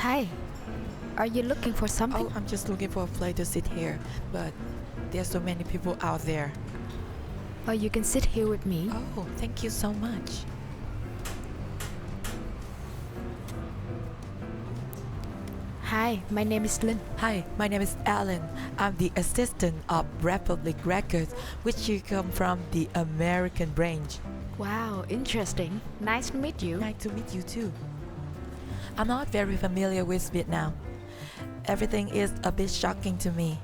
Hi, are you looking for something? Oh, I'm just looking for a place to sit here, but there's so many people out there. Oh, you can sit here with me. Oh, thank you so much. Hi, my name is Lin. Hi, my name is Alan. I'm the assistant of Republic Records, which you come from the American branch. Wow, interesting. Nice to meet you. Nice to meet you too. I'm not very familiar with Vietnam. Everything is a bit shocking to me.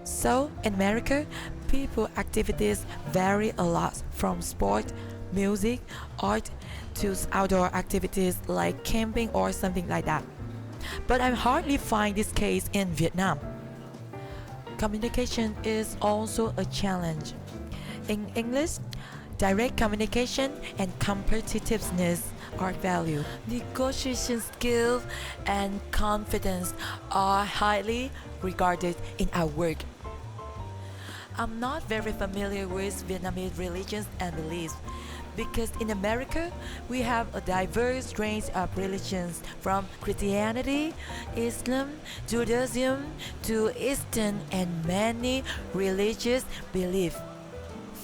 So, in America, people activities vary a lot from sport, music, art to outdoor activities like camping or something like that. But I hardly find this case in Vietnam. Communication is also a challenge. In English, direct communication and competitiveness are valued. Negotiation skills and confidence are highly regarded in our work. I'm not very familiar with Vietnamese religions and beliefs because in America we have a diverse range of religions from Christianity, Islam, Judaism to Eastern and many religious beliefs.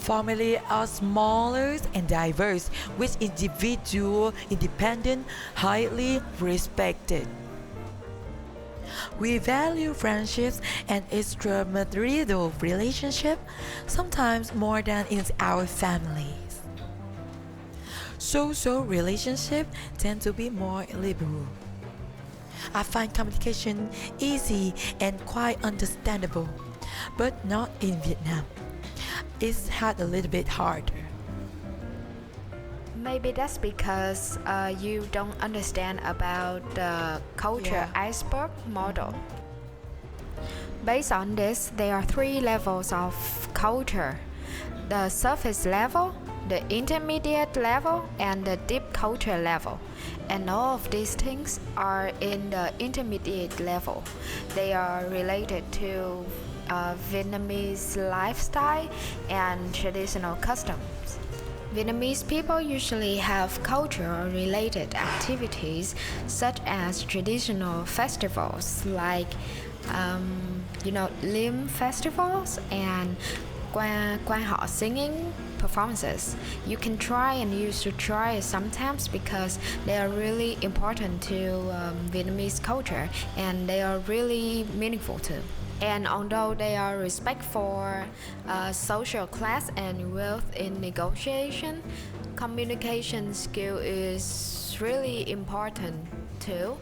Families are smaller and diverse, with individual independent highly respected. We value friendships and extramarital relationships sometimes more than in our families. Social relationships tend to be more liberal. I find communication easy and quite understandable, but not in Vietnam. It's had a little bit harder. Maybe that's because you don't understand about the culture iceberg model. Based on this, there are three levels of culture: the surface level, the intermediate level, and the deep culture level. And all of these things are in the intermediate level. They are related to Vietnamese lifestyle and traditional customs. Vietnamese people usually have culture-related activities such as traditional festivals like Lim festivals and Quan Họ singing performances. You can try and you should try it sometimes because they are really important to Vietnamese culture and they are really meaningful too. And although they are respect for social class and wealth in negotiation, communication skill is really important too.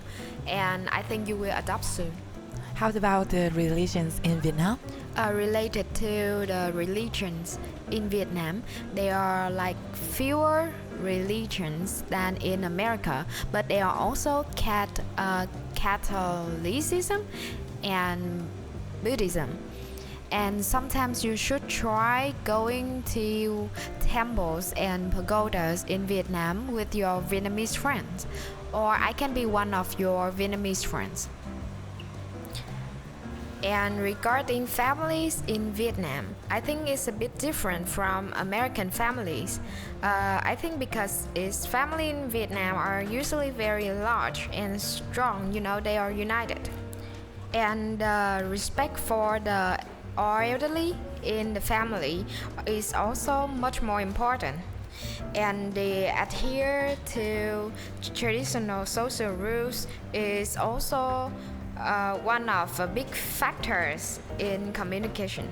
And I think you will adopt soon. How about the religions in Vietnam? Related to the religions in Vietnam, there are like fewer religions than in America, but there are also Catholicism and Buddhism. And sometimes you should try going to temples and pagodas in Vietnam with your Vietnamese friends, or I can be one of your Vietnamese friends. And regarding families in Vietnam, I think it's a bit different from American families. I think because its family in Vietnam are usually very large and strong, they are united. And respect for the elderly in the family is also much more important. And they adhere to traditional social rules is also one of the big factors in communication.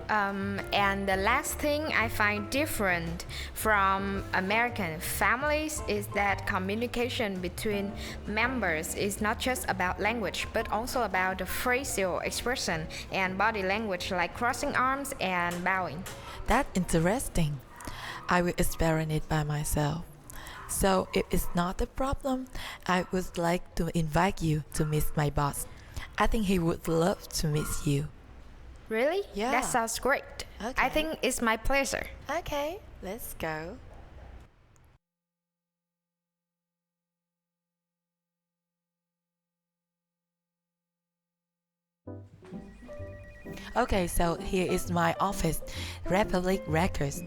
And the last thing I find different from American families is that communication between members is not just about language, but also about the facial expression and body language like crossing arms and bowing. That's interesting. I will experiment it by myself. So if it's not a problem, I would like to invite you to meet my boss. I think he would love to meet you. Really? Yeah. That sounds great. Okay. I think it's my pleasure. Okay, let's go. Okay, so here is my office, Republic Records.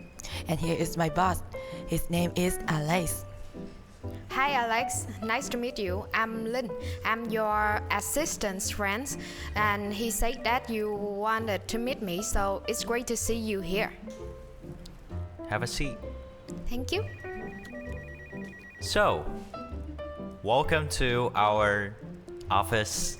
And here is my boss. His name is Alex. Hi Alex, nice to meet you. I'm Linh. I'm your assistant's friend, and he said that you wanted to meet me, so it's great to see you here. Have a seat. Thank you. So, welcome to our office.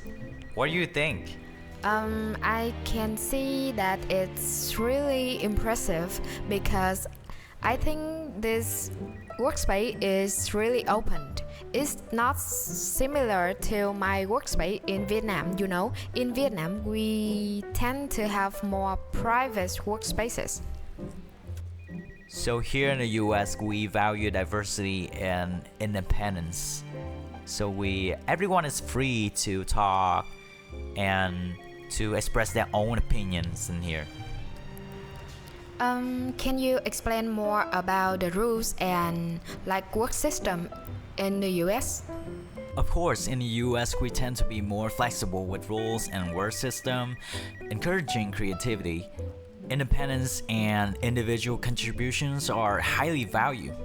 What do you think? I can see that it's really impressive because I think this workspace is really open. It's not similar to my workspace in Vietnam. You know, in Vietnam we tend to have more private workspaces. So here in the US, we value diversity and independence. So everyone is free to talk and to express their own opinions in here. Can you explain more about the rules and work system in the US? Of course, in the US, we tend to be more flexible with rules and work system, encouraging creativity. Independence and individual contributions are highly valued.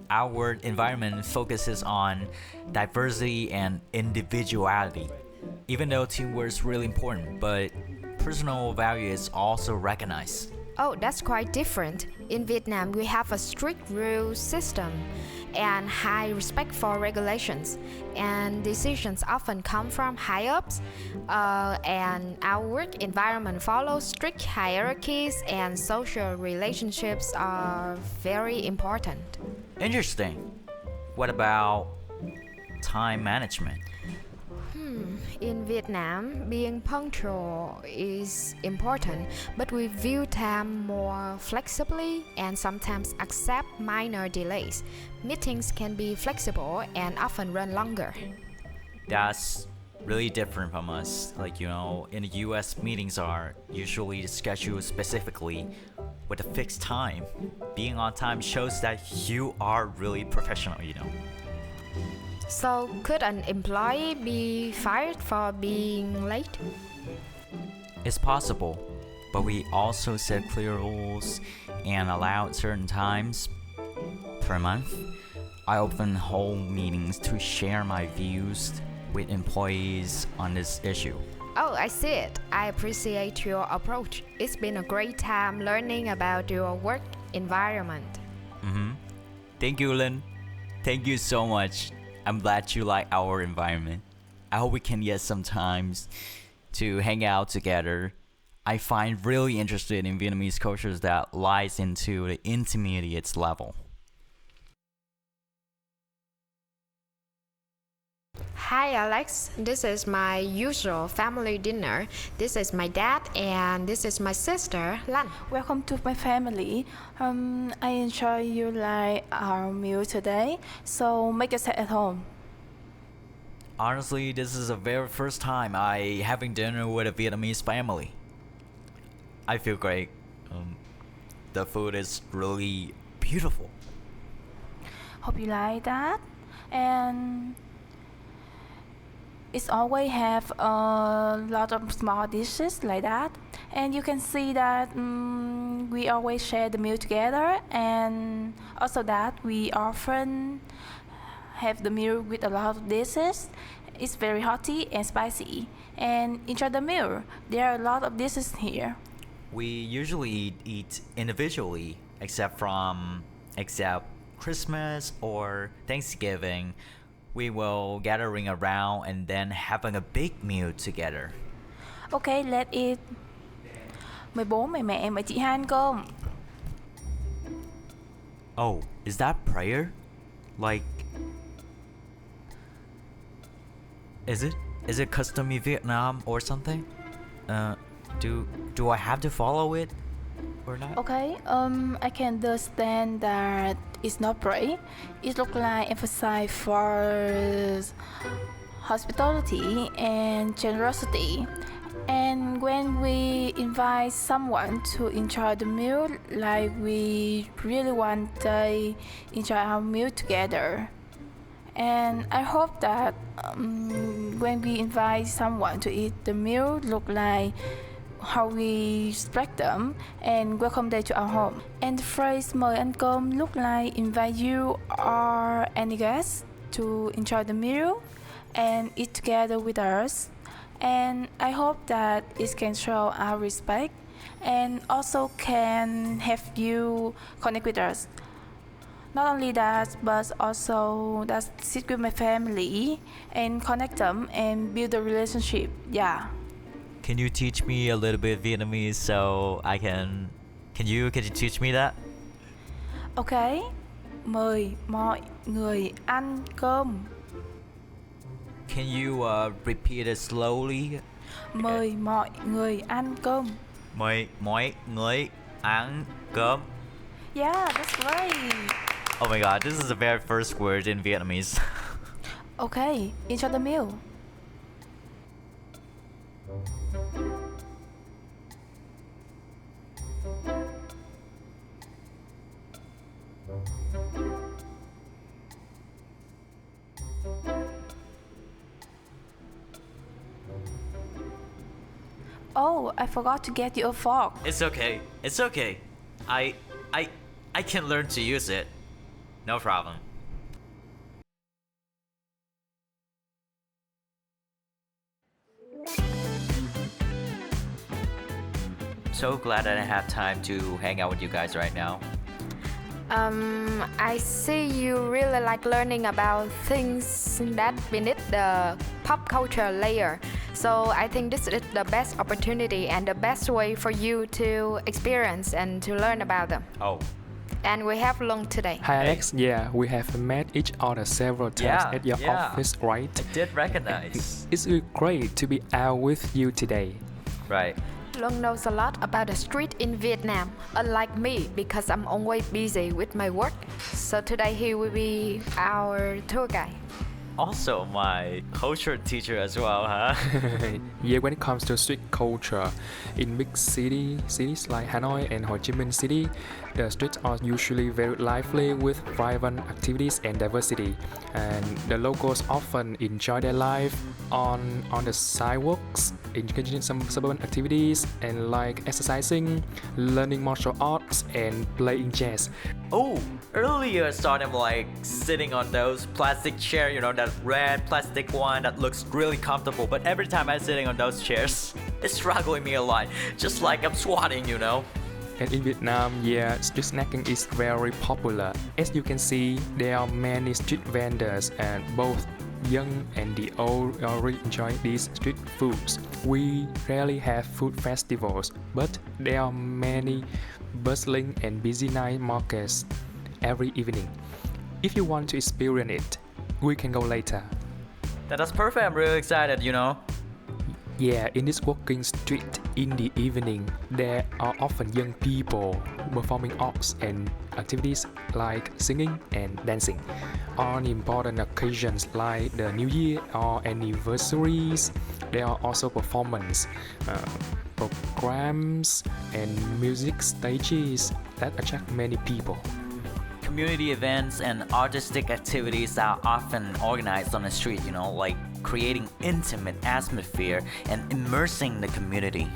Our work environment focuses on diversity and individuality. Even though teamwork is really important, but personal value is also recognized. Oh, that's quite different. In Vietnam, we have a strict rule system and high respect for regulations, and decisions often come from high ups. And our work environment follows strict hierarchies, and social relationships are very important. Interesting. What about time management? In Vietnam, being punctual is important, but we view time more flexibly and sometimes accept minor delays. Meetings can be flexible and often run longer. That's really different from us. In the US, meetings are usually scheduled specifically with a fixed time. Being on time shows that you are really professional. So, could an employee be fired for being late? It's possible, but we also set clear rules and allow certain times per month. I often hold meetings to share my views with employees on this issue. Oh, I see it. I appreciate your approach. It's been a great time learning about your work environment. Thank you, Lin. Thank you so much. I'm glad you like our environment. I hope we can get some times to hang out together. I find really interested in Vietnamese cultures that lies into the intermediate level. Hi Alex, this is my usual family dinner. This is my dad and this is my sister, Lanh. Welcome to my family. I enjoy you like our meal today, so make yourself at home. Honestly, this is the very first time I having dinner with a Vietnamese family. I feel great. The food is really beautiful. Hope you like that. And it's always have a lot of small dishes like that, and you can see that we always share the meal together, and also that we often have the meal with a lot of dishes. It's very hearty and spicy, and enjoy the meal. There are a lot of dishes here. We usually eat individually, except Christmas or Thanksgiving. We will gathering around and then having a big meal together. Okay, let's eat. Mời bố, mời mẹ, mời chị hai ăn cơm. Oh, is that prayer? Is it custom in Vietnam or something? Do I have to follow it or not? Okay, I can understand that it's not pray. It looks like emphasize for hospitality and generosity. And when we invite someone to enjoy the meal, we really want to enjoy our meal together. And I hope that when we invite someone to eat the meal, look like how we respect them and welcome them to our home. And the phrase mời ăn cơm look like invite you or any guest to enjoy the meal and eat together with us. And I hope that it can show our respect and also can have you connect with us. Not only that, but also that sit with my family and connect them and build a relationship. Yeah. Can you teach me a little bit Vietnamese so I can... Can you teach me that? Okay. Mời mọi người ăn cơm. Can you repeat it slowly? Mời mọi người ăn cơm. Mời mọi người ăn cơm. Yeah, that's right. Oh my god, this is the very first word in Vietnamese. Okay, enjoy the meal. Oh, I forgot to get you a fork. It's okay. It's okay. I can learn to use it. No problem. So glad that I have time to hang out with you guys right now. I see you really like learning about things that beneath the pop culture layer. So I think this is the best opportunity and the best way for you to experience and to learn about them. Oh. And we have Lung today. Hi Alex, yeah, we have met each other several times at your office, right? I did recognize. It's really great to be out with you today. Right. Lung knows a lot about the street in Vietnam, unlike me, because I'm always busy with my work. So today he will be our tour guide. Also my culture teacher as well, huh? Yeah, when it comes to street culture, in big cities like Hanoi and Ho Chi Minh City, the streets are usually very lively with vibrant activities and diversity, and the locals often enjoy their life on the sidewalks, engaging in some suburban activities and like exercising, learning martial arts, and playing jazz. Oh, earlier I saw them like sitting on those plastic chair, you know, that red plastic one that looks really comfortable. But every time I'm sitting on those chairs, it's struggling me a lot, just like I'm squatting, you know. And in Vietnam, yeah, street snacking is very popular. As you can see, there are many street vendors, and both young and the old already enjoy these street foods. We rarely have food festivals, but there are many bustling and busy night markets every evening. If you want to experience it, we can go later. That's perfect. I'm really excited, you know. Yeah, in this walking street in the evening, there are often young people performing arts and activities like singing and dancing. On important occasions like the New Year or anniversaries, there are also performance programs and music stages that attract many people. Community events and artistic activities are often organized on the street, you know, like creating intimate atmosphere and immersing the community.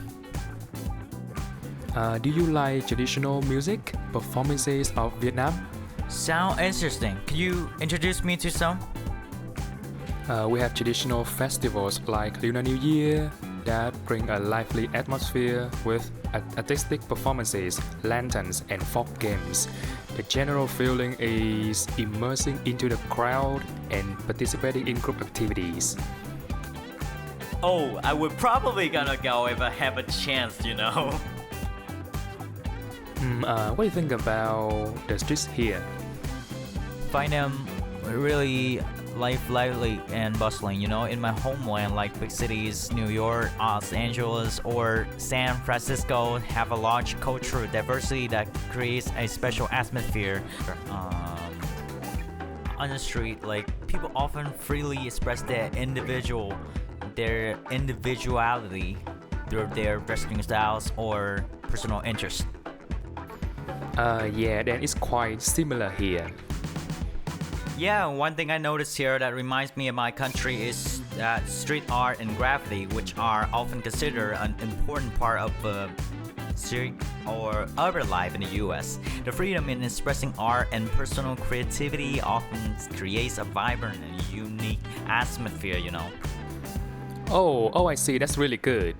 Do you like traditional music performances of Vietnam? Sound interesting. Can you introduce me to some? We have traditional festivals like Lunar New Year that bring a lively atmosphere with artistic performances, lanterns, and folk games. The general feeling is immersing into the crowd and participating in group activities. Oh, I would probably gonna go if I have a chance, you know. What do you think about the streets here? Find them really lively and bustling, you know. In my homeland, like big cities, New York, Los Angeles, or San Francisco, have a large cultural diversity that creates a special atmosphere. On the street, like people often freely express their individuality through their dressing styles or personal interests. Yeah, that is quite similar here. Yeah, one thing I noticed here that reminds me of my country is that street art and graffiti, which are often considered an important part of street, or urban life in the US. The freedom in expressing art and personal creativity often creates a vibrant and unique atmosphere, Oh, I see. That's really good.